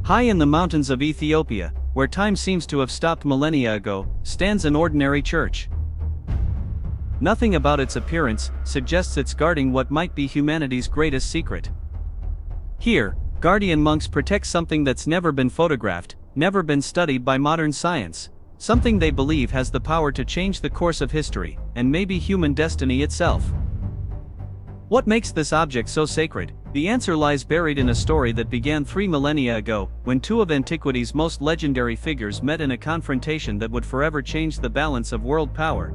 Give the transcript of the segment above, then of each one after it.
High in the mountains of Ethiopia, where time seems to have stopped millennia ago, stands an ordinary church. Nothing about its appearance suggests it's guarding what might be humanity's greatest secret. Here, guardian monks protect something that's never been photographed, never been studied by modern science, something they believe has the power to change the course of history, and maybe human destiny itself. What makes this object so sacred? The answer lies buried in a story that began 3 millennia ago, when two of antiquity's most legendary figures met in a confrontation that would forever change the balance of world power.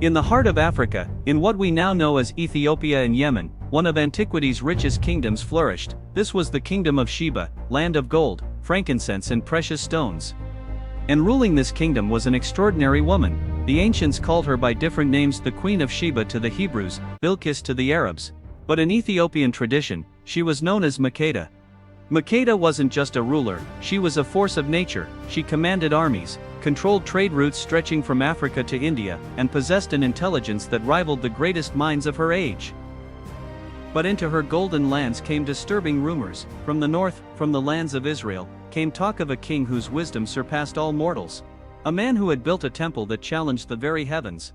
In the heart of Africa, in what we now know as Ethiopia and Yemen, one of antiquity's richest kingdoms flourished. This was the kingdom of Sheba, land of gold, frankincense and precious stones. And ruling this kingdom was an extraordinary woman. The ancients called her by different names: the Queen of Sheba to the Hebrews, Bilqis to the Arabs. But in Ethiopian tradition, she was known as Makeda. Makeda wasn't just a ruler, she was a force of nature. She commanded armies, controlled trade routes stretching from Africa to India, and possessed an intelligence that rivaled the greatest minds of her age. But into her golden lands came disturbing rumors. From the north, from the lands of Israel, came talk of a king whose wisdom surpassed all mortals. A man who had built a temple that challenged the very heavens.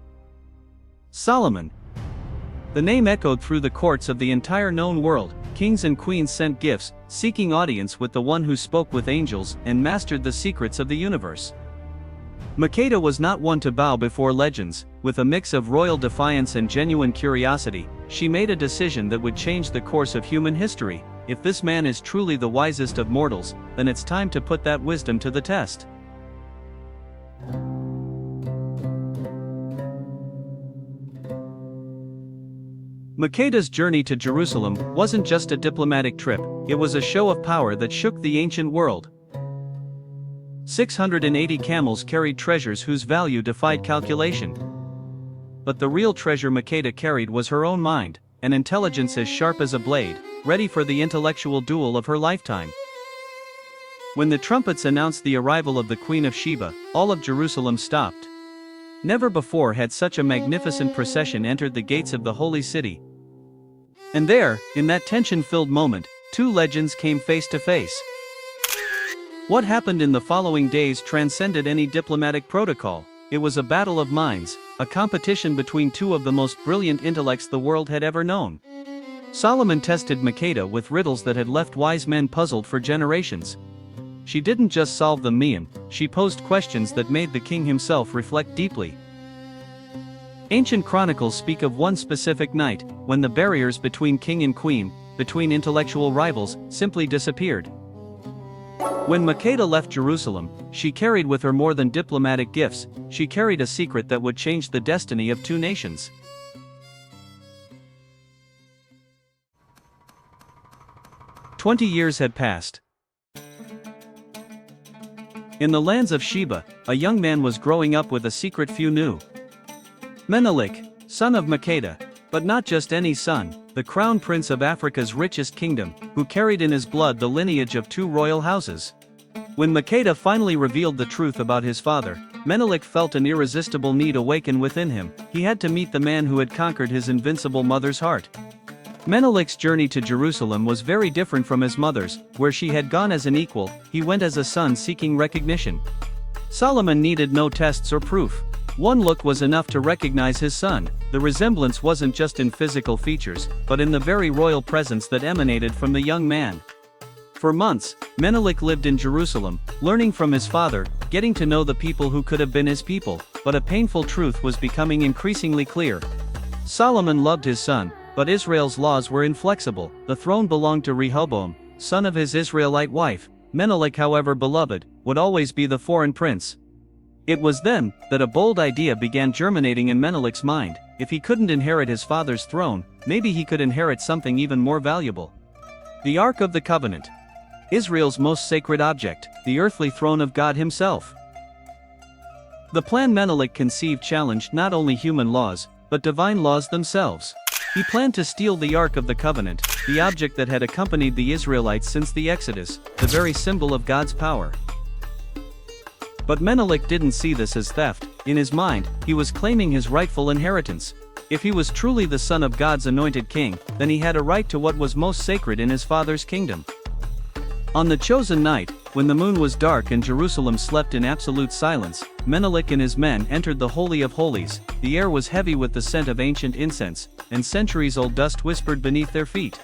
Solomon. The name echoed through the courts of the entire known world. Kings and queens sent gifts, seeking audience with the one who spoke with angels and mastered the secrets of the universe. Makeda was not one to bow before legends. With a mix of royal defiance and genuine curiosity, she made a decision that would change the course of human history. If this man is truly the wisest of mortals, then it's time to put that wisdom to the test. Makeda's journey to Jerusalem wasn't just a diplomatic trip, it was a show of power that shook the ancient world. 680 camels carried treasures whose value defied calculation. But the real treasure Makeda carried was her own mind, an intelligence as sharp as a blade, ready for the intellectual duel of her lifetime. When the trumpets announced the arrival of the Queen of Sheba, all of Jerusalem stopped. Never before had such a magnificent procession entered the gates of the holy city. And there, in that tension-filled moment, two legends came face to face. What happened in the following days transcended any diplomatic protocol. It was a battle of minds, a competition between two of the most brilliant intellects the world had ever known. Solomon tested Makeda with riddles that had left wise men puzzled for generations. She didn't just solve them, she posed questions that made the king himself reflect deeply. Ancient chronicles speak of one specific night, when the barriers between king and queen, between intellectual rivals, simply disappeared. When Makeda left Jerusalem, she carried with her more than diplomatic gifts. She carried a secret that would change the destiny of two nations. "20 years had passed. In the lands of Sheba, a young man was growing up with a secret few knew. Menelik, son of Makeda, but not just any son, the crown prince of Africa's richest kingdom, who carried in his blood the lineage of two royal houses. When Makeda finally revealed the truth about his father, Menelik felt an irresistible need awaken within him. He had to meet the man who had conquered his invincible mother's heart. Menelik's journey to Jerusalem was very different from his mother's, where she had gone as an equal. He went as a son seeking recognition. Solomon needed no tests or proof. One look was enough to recognize his son. The resemblance wasn't just in physical features, but in the very royal presence that emanated from the young man. For months, Menelik lived in Jerusalem, learning from his father, getting to know the people who could have been his people. But a painful truth was becoming increasingly clear. Solomon loved his son, but Israel's laws were inflexible. The throne belonged to Rehoboam, son of his Israelite wife. Menelik, however beloved, would always be the foreign prince. It was then that a bold idea began germinating in Menelik's mind. If he couldn't inherit his father's throne, maybe he could inherit something even more valuable. The Ark of the Covenant. Israel's most sacred object, the earthly throne of God himself. The plan Menelik conceived challenged not only human laws, but divine laws themselves. He planned to steal the Ark of the Covenant, the object that had accompanied the Israelites since the Exodus, the very symbol of God's power. But Menelik didn't see this as theft. In his mind, he was claiming his rightful inheritance. If he was truly the son of God's anointed king, then he had a right to what was most sacred in his father's kingdom. On the chosen night, when the moon was dark and Jerusalem slept in absolute silence, Menelik and his men entered the Holy of Holies. The air was heavy with the scent of ancient incense, and centuries-old dust whispered beneath their feet.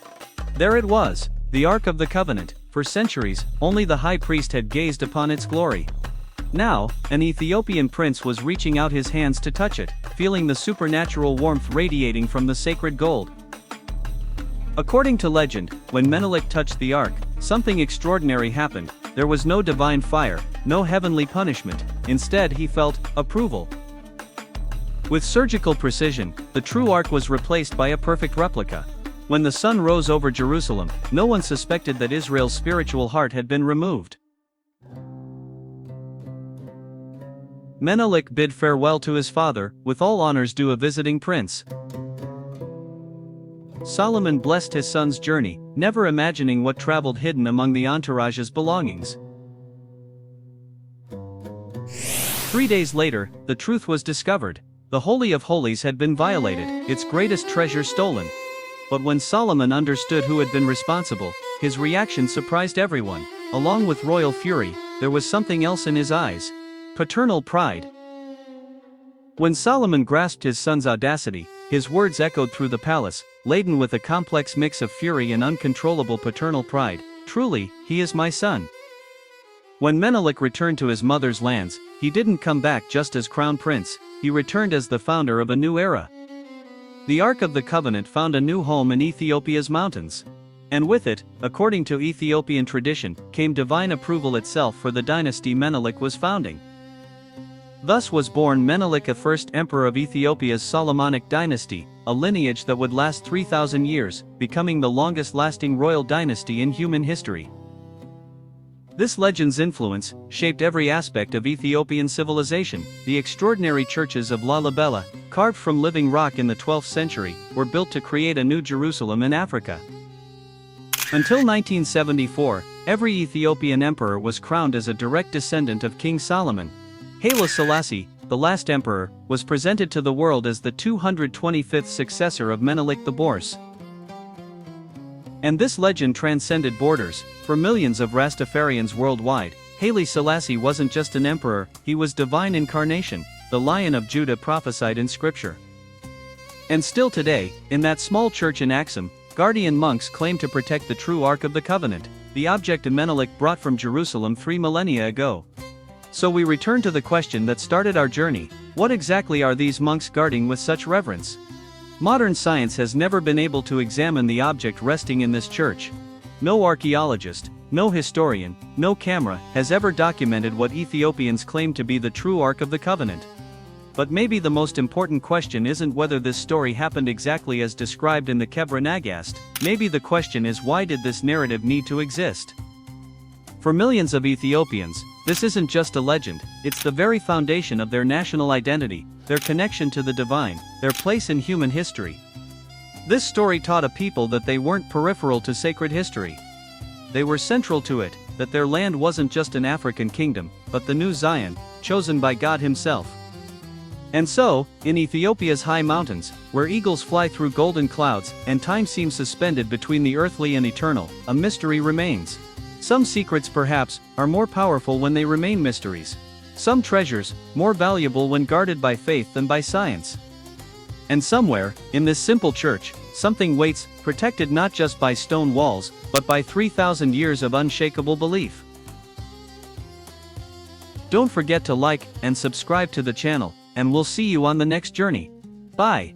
There it was, the Ark of the Covenant. For centuries, only the high priest had gazed upon its glory. Now, an Ethiopian prince was reaching out his hands to touch it, feeling the supernatural warmth radiating from the sacred gold. According to legend, when Menelik touched the ark, something extraordinary happened. There was no divine fire, no heavenly punishment. Instead, he felt approval. With surgical precision, the true ark was replaced by a perfect replica. When the sun rose over Jerusalem, no one suspected that Israel's spiritual heart had been removed. Menelik bid farewell to his father, with all honors due a visiting prince. Solomon blessed his son's journey, never imagining what traveled hidden among the entourage's belongings. 3 days later, the truth was discovered. The Holy of Holies had been violated, its greatest treasure stolen. But when Solomon understood who had been responsible, his reaction surprised everyone. Along with royal fury, there was something else in his eyes: paternal pride. When Solomon grasped his son's audacity, his words echoed through the palace, laden with a complex mix of fury and uncontrollable paternal pride. Truly, he is my son. When Menelik returned to his mother's lands, he didn't come back just as crown prince, he returned as the founder of a new era. The Ark of the Covenant found a new home in Ethiopia's mountains. And with it, according to Ethiopian tradition, came divine approval itself for the dynasty Menelik was founding. Thus was born Menelik I, first emperor of Ethiopia's Solomonic dynasty, a lineage that would last 3,000 years, becoming the longest-lasting royal dynasty in human history. This legend's influence shaped every aspect of Ethiopian civilization. The extraordinary churches of Lalibela, carved from living rock in the 12th century, were built to create a new Jerusalem in Africa. Until 1974, every Ethiopian emperor was crowned as a direct descendant of King Solomon. Haile Selassie, the last emperor, was presented to the world as the 225th successor of Menelik the Bourse. And this legend transcended borders. For millions of Rastafarians worldwide, Haile Selassie wasn't just an emperor, he was divine incarnation, the Lion of Judah prophesied in scripture. And still today, in that small church in Axum, guardian monks claim to protect the true Ark of the Covenant, the object Menelik brought from Jerusalem 3 millennia ago. So we return to the question that started our journey: what exactly are these monks guarding with such reverence? Modern science has never been able to examine the object resting in this church. No archaeologist, no historian, no camera has ever documented what Ethiopians claim to be the true Ark of the Covenant. But maybe the most important question isn't whether this story happened exactly as described in the Kebra Nagast. Maybe the question is, why did this narrative need to exist? For millions of Ethiopians, this isn't just a legend, it's the very foundation of their national identity, their connection to the divine, their place in human history. This story taught a people that they weren't peripheral to sacred history. They were central to it, that their land wasn't just an African kingdom, but the new Zion, chosen by God Himself. And so, in Ethiopia's high mountains, where eagles fly through golden clouds, and time seems suspended between the earthly and eternal, a mystery remains. Some secrets perhaps are more powerful when they remain mysteries. Some treasures, more valuable when guarded by faith than by science. And somewhere, in this simple church, something waits, protected not just by stone walls, but by 3,000 years of unshakable belief. Don't forget to like and subscribe to the channel, and we'll see you on the next journey. Bye.